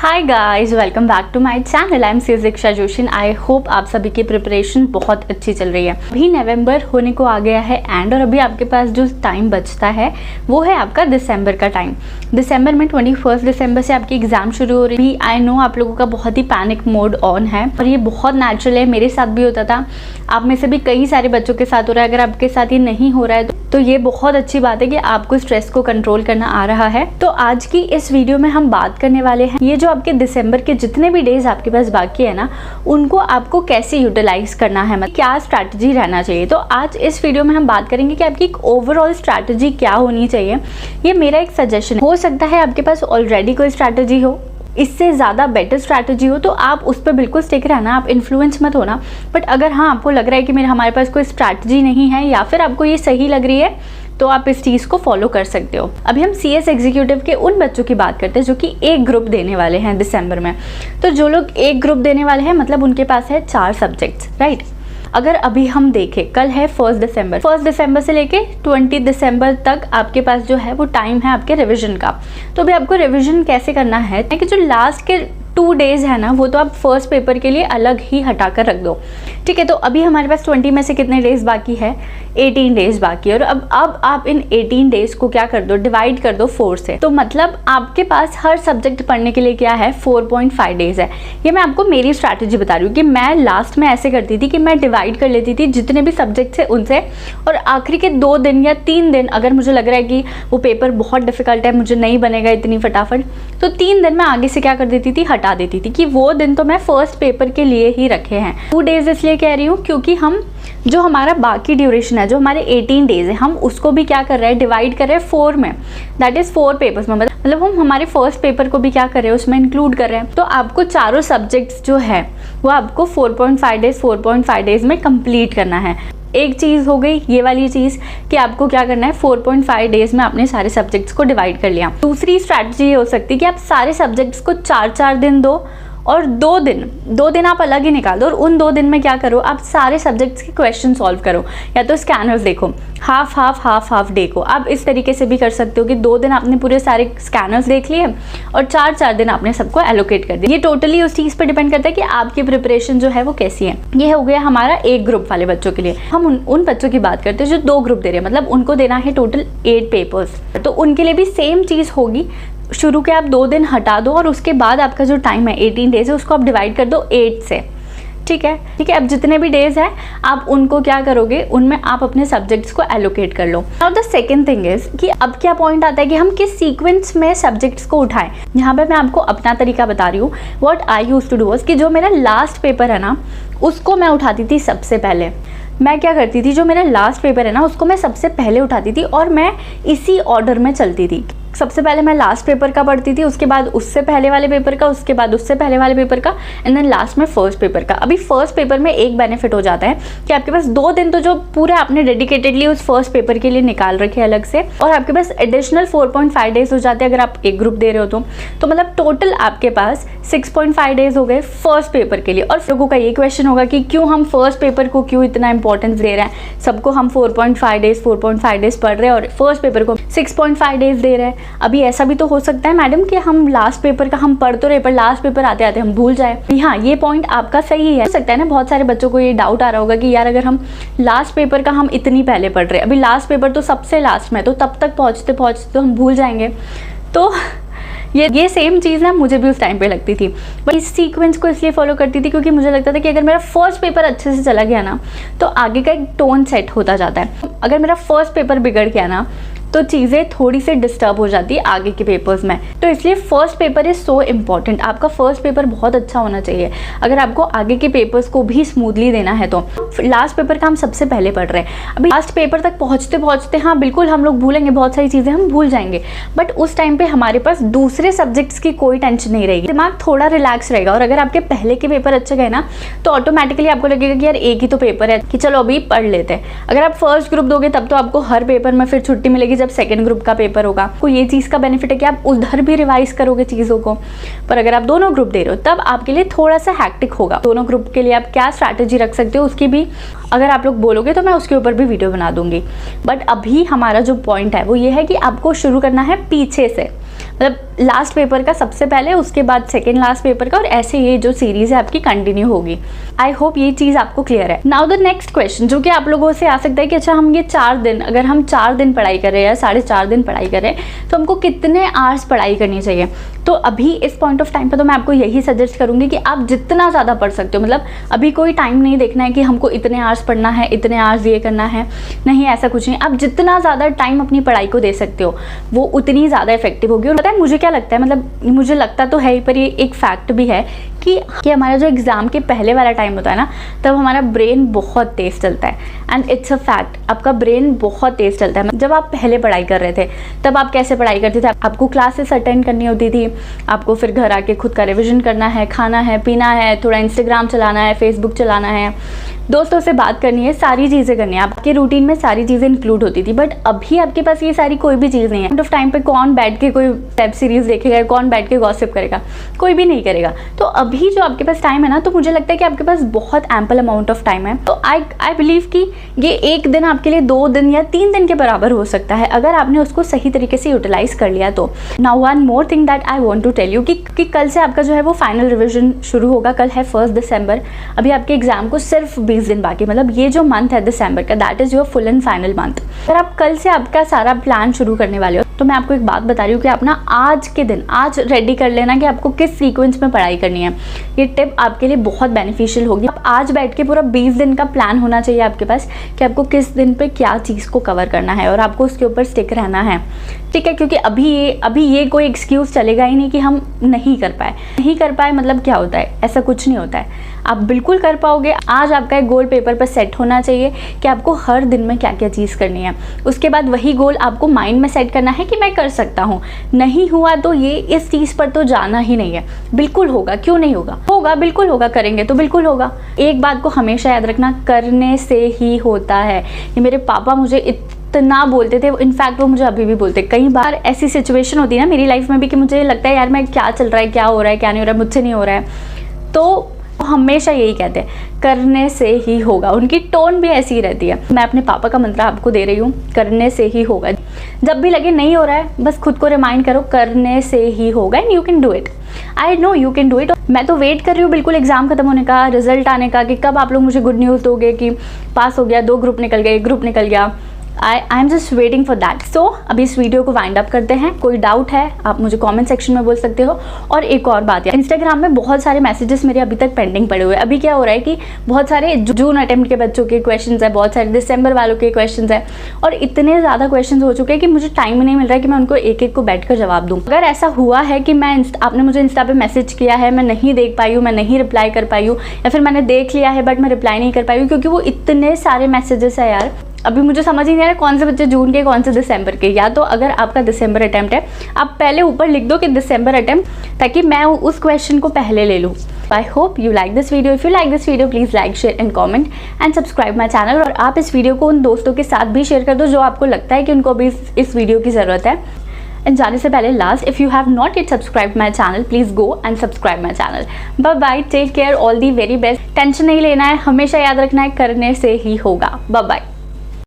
Hi guys, welcome back to my channel. I am Diksha Joshi. I hope आप सभी की preparation बहुत अच्छी चल रही है। अभी नवंबर होने को आ गया है एंड और अभी आपके पास जो टाइम बचता है वो है आपका दिसंबर का टाइम। दिसंबर में 21 दिसंबर से आपकी एग्जाम शुरू हो रही है। आई नो आप लोगों का बहुत ही पैनिक मोड ऑन है और ये बहुत नेचुरल है, मेरे साथ भी होता था, आप में से भी कई सारे बच्चों के साथ हो रहा है। अगर आपके साथ ये नहीं हो रहा है तो ये बहुत अच्छी बात है कि आपको स्ट्रेस को कंट्रोल करना आ रहा है। तो आज की इस वीडियो में हम बात करने वाले हैं ये जो आपके दिसंबर के जितने भी डेज आपके पास बाकी है ना, उनको आपको कैसे यूटिलाइज करना है, मतलब क्या स्ट्रैटेजी रहना चाहिए। तो आज इस वीडियो में हम बात करेंगे कि आपकी एक ओवरऑल स्ट्रैटेजी क्या होनी चाहिए। ये मेरा एक सजेशन है, हो सकता है आपके पास ऑलरेडी कोई स्ट्रैटेजी हो, इससे ज़्यादा बेटर स्ट्रैटेजी हो तो आप उस पर बिल्कुल स्टिक रहना, आप इन्फ्लुएंस मत होना। बट अगर हाँ आपको लग रहा है कि हमारे पास कोई स्ट्रैटेजी नहीं है या फिर आपको ये सही लग रही है तो आप इस चीज़ को फॉलो कर सकते हो। अभी हम CS एग्जीक्यूटिव के उन बच्चों की बात करते हैं जो कि एक ग्रुप देने वाले हैं दिसंबर में। तो जो लोग एक ग्रुप देने वाले हैं मतलब उनके पास है 4 सब्जेक्ट्स, राइट। अगर अभी हम देखें, कल है 1 दिसंबर से लेके 20 दिसंबर तक आपके पास जो है वो टाइम है आपके रिवीजन का। तो अभी आपको रिवीजन कैसे करना है कि जो लास्ट के 2 डेज है ना वो तो आप फर्स्ट पेपर के लिए अलग ही हटा कर रख दो, ठीक है। तो अभी हमारे पास 20 में से कितने डेज बाकी है, 18 डेज बाकी है। और अब आप इन 18 डेज को क्या कर दो, डिवाइड कर दो 4 से। तो मतलब आपके पास हर सब्जेक्ट पढ़ने के लिए क्या है, 4.5 डेज है। ये मैं आपको मेरी स्ट्रैटेजी बता रही हूँ कि मैं लास्ट में ऐसे करती थी कि मैं डिवाइड कर लेती थी जितने भी सब्जेक्ट्स है उनसे, और आखिरी के 2 दिन या 3 दिन अगर मुझे लग रहा है कि वो पेपर बहुत डिफिकल्ट है, मुझे नहीं बनेगा इतनी फटाफट, तो 3 दिन मैं आगे से क्या कर देती थी, हटा देती थी कि वो दिन तो मैं फर्स्ट पेपर के लिए ही रखे हैं। 2 डेज इसलिए कह रही हूँ क्योंकि हम जो हमारा बाकी ड्यूरेशन है, जो हमारे 18 डेज है, हम उसको भी क्या कर रहे हैं, डिवाइड कर रहे हैं 4 में, दैट इज 4 पेपर्स में। मतलब हम हमारे फर्स्ट पेपर को भी क्या कर रहे हैं, उसमें इंक्लूड कर रहे हैं। तो आपको चारों सब्जेक्ट्स जो है वो आपको 4.5 डेज में कंप्लीट करना है। एक चीज़ हो गई ये वाली चीज़ कि आपको क्या करना है, 4.5 डेज में आपने सारे सब्जेक्ट्स को डिवाइड कर लिया। दूसरी स्ट्रैटेजी ये हो सकती है कि आप सारे सब्जेक्ट्स को 4 दिन दो और 2 दिन आप अलग ही निकाल दो, और उन 2 दिन में क्या करो, आप सारे सब्जेक्ट्स के क्वेश्चन सॉल्व करो या तो स्कैनर्स देखो, हाफ डे को आप इस तरीके से भी कर सकते हो कि 2 दिन आपने पूरे सारे स्कैनर्स देख लिए और 4 दिन आपने सबको एलोकेट कर दिया। ये टोटली उस चीज़ पर डिपेंड करता है कि आपकी प्रिपरेशन जो है वो कैसी है। ये हो गया हमारा एक ग्रुप वाले बच्चों के लिए। हम उन बच्चों की बात करते हैं जो 2 ग्रुप दे रहे हैं, मतलब उनको देना है टोटल 8 पेपर्स। तो उनके लिए भी सेम चीज़ होगी, शुरू के आप 2 दिन हटा दो और उसके बाद आपका जो टाइम है 18 डेज है उसको आप डिवाइड कर दो 8 से, ठीक है। अब जितने भी डेज हैं आप उनको क्या करोगे, उनमें आप अपने सब्जेक्ट्स को एलोकेट कर लो। Now the second thing is कि अब क्या पॉइंट आता है कि हम किस सीक्वेंस में सब्जेक्ट्स को उठाएं। यहाँ पे मैं आपको अपना तरीका बता रही हूँ। What I used to do was कि जो मेरा लास्ट पेपर है ना उसको मैं उठाती थी सबसे पहले। मैं क्या करती थी, जो मेरा लास्ट पेपर है ना उसको मैं सबसे पहले उठाती थी और मैं इसी ऑर्डर में चलती थी। सबसे पहले मैं लास्ट पेपर का पढ़ती थी, उसके बाद उससे पहले वाले पेपर का, उसके बाद उससे पहले वाले पेपर का, एंड देन लास्ट में फर्स्ट पेपर का। अभी फर्स्ट पेपर में एक बेनिफिट हो जाता है कि आपके पास 2 दिन तो जो पूरे आपने डेडिकेटेडली उस फर्स्ट पेपर के लिए निकाल रखे अलग से, और आपके पास एडिशनल 4.5 डेज हो जाते हैं अगर आप एक ग्रुप दे रहे हो तो मतलब टोटल आपके पास 6.5 डेज हो गए फर्स्ट पेपर के लिए। और लोगों का ये क्वेश्चन होगा कि क्यों हम फर्स्ट पेपर को क्यों इतना इंपॉर्टेंस दे रहे हैं, सबको हम 4.5 डेज पढ़ रहे हैं और फर्स्ट पेपर को 6.5 डेज दे रहे हैं। अभी ऐसा भी तो हो सकता है मैडम कि हम लास्ट पेपर का हम पढ़ तो रहे पर लास्ट पेपर आते आते हम भूल जाए। हाँ, ये पॉइंट आपका सही है। हो सकता है ना बहुत सारे बच्चों को ये डाउट आ रहा होगा कि यार अगर हम लास्ट पेपर का हम इतनी पहले पढ़ रहे हैं, अभी लास्ट पेपर तो सबसे लास्ट में, तो तब तक पहुँचते तो हम भूल जाएंगे। तो ये सेम चीज़ ना मुझे भी उस टाइम पे लगती थी। बट इस सीक्वेंस को इसलिए फॉलो करती थी क्योंकि मुझे लगता था कि अगर मेरा फर्स्ट पेपर अच्छे से चला गया ना तो आगे का एक टोन सेट होता जाता है। अगर मेरा फर्स्ट पेपर बिगड़ गया ना तो चीज़ें थोड़ी सी डिस्टर्ब हो जाती है आगे के पेपर्स में। तो इसलिए first paper is so important. आपका फर्स्ट पेपर बहुत अच्छा होना चाहिए अगर आपको आगे के पेपर्स को भी स्मूथली देना है। तो लास्ट पेपर का हम सबसे पहले पढ़ रहे हैं। अभी लास्ट पेपर तक पहुँचते हाँ बिल्कुल हम लोग भूलेंगे, बहुत सारी चीज़ें हम भूल जाएंगे, बट उस टाइम पर हमारे पास दूसरे सब्जेक्ट्स की कोई टेंशन नहीं रहेगी, दिमाग थोड़ा रिलैक्स रहेगा। और अगर आपके पहले के पेपर अच्छे गए ना तो ऑटोमेटिकली आपको लगेगा कि यार एक ही तो पेपर है कि चलो अभी पढ़ लेते हैं। अगर आप फर्स्ट ग्रुप दोगे तब तो आपको हर पेपर में फिर छुट्टी मिलेगी जब सेकंड ग्रुप का पेपर होगा। आपको ये चीज़ का बेनिफिट है कि आप उधर भी रिवाइज करोगे चीज़ों को। पर अगर आप दोनों ग्रुप दे रहे हो तब आपके लिए थोड़ा सा हैक्टिक होगा। दोनों ग्रुप के लिए आप क्या स्ट्रैटेजी रख सकते हो उसकी भी अगर आप लोग बोलोगे तो मैं उसके ऊपर भी वीडियो बना दूंगी। बट अभी हमारा जो पॉइंट है वो ये है कि आपको शुरू करना है पीछे से। मतलब लास्ट पेपर का सबसे पहले, उसके बाद सेकेंड लास्ट पेपर का, और ऐसे ये जो सीरीज़ है आपकी कंटिन्यू होगी। आई होप ये चीज़ आपको क्लियर है। नाउ द नेक्स्ट क्वेश्चन जो कि आप लोगों से आ सकता है कि अच्छा हम ये 4 दिन, अगर हम 4 दिन पढ़ाई कर रहे हैं या 4.5 दिन पढ़ाई कर रहे हैं तो हमको कितने आवर्स पढ़ाई करनी चाहिए। तो अभी इस पॉइंट ऑफ टाइम पर तो मैं आपको यही सजेस्ट करूँगी कि आप जितना ज़्यादा पढ़ सकते हो, मतलब अभी कोई टाइम नहीं देखना है कि हमको इतने आवर्स पढ़ना है, इतने आवर्स ये करना है, नहीं, ऐसा कुछ नहीं। आप जितना ज़्यादा टाइम अपनी पढ़ाई को दे सकते हो वो उतनी ज़्यादा इफेक्टिव होगी। और पता है मुझे क्या लगता है, मतलब मुझे लगता तो है ही, पर ये एक फैक्ट भी है कि हमारा जो एग्ज़ाम के पहले वाला टाइम होता है ना, तब हमारा ब्रेन बहुत तेज़ चलता है। एंड इट्स अ फैक्ट, आपका ब्रेन बहुत तेज़ चलता है। जब आप पहले पढ़ाई कर रहे थे तब आप कैसे पढ़ाई करते थे? आपको क्लासेस अटेंड करनी होती थी, आपको फिर घर आके खुद का रिविजन करना है, खाना है, पीना है, थोड़ा इंस्टाग्राम चलाना है, फेसबुक चलाना है, दोस्तों से बात करनी है, सारी चीज़ें करनी है। आपके रूटीन में सारी चीज़ें इंक्लूड होती थी। बट अभी आपके पास ये सारी कोई भी चीज़ नहीं है। एंड ऑफ टाइम पे कौन बैठ के कोई वेब सीरीज़ देखेगा, कौन बैठ के गॉसिप करेगा? कोई भी नहीं करेगा। तो अभी जो आपके पास टाइम है ना, तो मुझे लगता है कि आपके पास बहुत एम्पल अमाउंट ऑफ टाइम है। तो आई बिलीव कि ये एक दिन आपके लिए 2 दिन या 3 दिन के बराबर हो सकता है अगर आपने उसको सही तरीके से यूटिलाइज कर लिया तो। Now one more thing that I want to tell you कि कल से आपका जो है वो फाइनल रिविजन शुरू होगा। कल है 1 दिसंबर। अभी आपके एग्जाम को सिर्फ 20 दिन बाकी, मतलब ये जो मंथ है दिसंबर का, that is your full and final month. अगर आप कल से आपका सारा प्लान शुरू करने वाले हो तो मैं आपको एक बात बता रही हूँ कि आप ना आज के दिन आज रेडी कर लेना कि आपको किस सीक्वेंस में पढ़ाई करनी है। ये टिप आपके लिए बहुत बेनिफिशियल होगी। आप आज बैठ के पूरा 20 दिन का प्लान होना चाहिए आपके पास कि आपको किस दिन पे क्या चीज़ को कवर करना है और आपको उसके ऊपर स्टिक रहना है, ठीक है? क्योंकि अभी ये कोई एक्सक्यूज़ चलेगा ही नहीं कि हम नहीं कर पाए। मतलब क्या होता है? ऐसा कुछ नहीं होता है, आप बिल्कुल कर पाओगे। आज आपका एक गोल पेपर पर सेट होना चाहिए कि आपको हर दिन में क्या क्या चीज़ करनी है। उसके बाद वही गोल आपको माइंड में सेट करना है कि मैं कर सकता हूँ। नहीं हुआ तो ये इस चीज़ पर तो जाना ही नहीं है। बिल्कुल होगा, क्यों नहीं होगा? होगा, बिल्कुल होगा। करेंगे तो बिल्कुल होगा। एक बात को हमेशा याद रखना, करने से ही होता है। ये मेरे पापा मुझे इतना बोलते थे, इनफैक्ट वो मुझे अभी भी बोलते। कई बार ऐसी सिचुएशन होती है ना मेरी लाइफ में भी कि मुझे लगता है यार मैं क्या चल रहा है, क्या हो रहा है, क्या नहीं हो रहा है, मुझसे नहीं हो रहा है, तो हमेशा यही कहते हैं करने से ही होगा। उनकी टोन भी ऐसी ही रहती है। मैं अपने पापा का मंत्र आपको दे रही हूँ, करने से ही होगा। जब भी लगे नहीं हो रहा है, बस खुद को रिमाइंड करो करने से ही होगा and you can do it. I know you can do it. मैं तो वेट कर रही हूँ बिल्कुल एग्जाम खत्म होने का, रिजल्ट आने का, कि कब आप लोग मुझे गुड न्यूज़ दोगे कि पास हो गया, 2 ग्रुप निकल गए, ग्रुप निकल गया। I am just waiting for that. So अभी इस वीडियो को वाइंड अप करते हैं। कोई डाउट है आप मुझे कमेंट सेक्शन में बोल सकते हो। और एक और बात है, इंस्टाग्राम में बहुत सारे मैसेजेस मेरे अभी तक पेंडिंग पड़े हुए हैं। अभी क्या हो रहा है कि बहुत सारे जून अटेम्प्ट के बच्चों के क्वेश्चंस है, बहुत सारे दिसंबर वालों के क्वेश्चंस है, और इतने ज़्यादा क्वेश्चंस हो चुके हैं कि मुझे टाइम नहीं मिल रहा है कि मैं उनको एक एक को बैठ कर जवाब दूँ। अगर ऐसा हुआ है कि आपने मुझे इंस्टा पे मैसेज किया है, मैं नहीं देख पाई हूँ, मैं नहीं रिप्लाई कर पाई हूँ, या फिर मैंने देख लिया है बट मैं रिप्लाई नहीं कर पाई हूँ, क्योंकि वो इतने सारे मैसेजेस है यार। अभी मुझे समझ ही नहीं आ रहा कौन से बच्चे जून के, कौन से दिसंबर के। या तो अगर आपका दिसंबर अटेम्प्ट है, आप पहले ऊपर लिख दो कि दिसंबर अटेम्प्ट, ताकि मैं उस क्वेश्चन को पहले ले लूँ। I hope you like this video. If you like this video please like, share and comment and subscribe my channel. और आप इस वीडियो को उन दोस्तों के साथ भी शेयर कर दो जो आपको लगता है कि उनको अभी इस वीडियो की ज़रूरत है। एंड जाने से पहले last, if you have not yet subscribe my channel please go and subscribe my channel. Bye bye, take care, all the very best. Tension नहीं लेना है, हमेशा याद रखना है करने से ही होगा। Bye bye.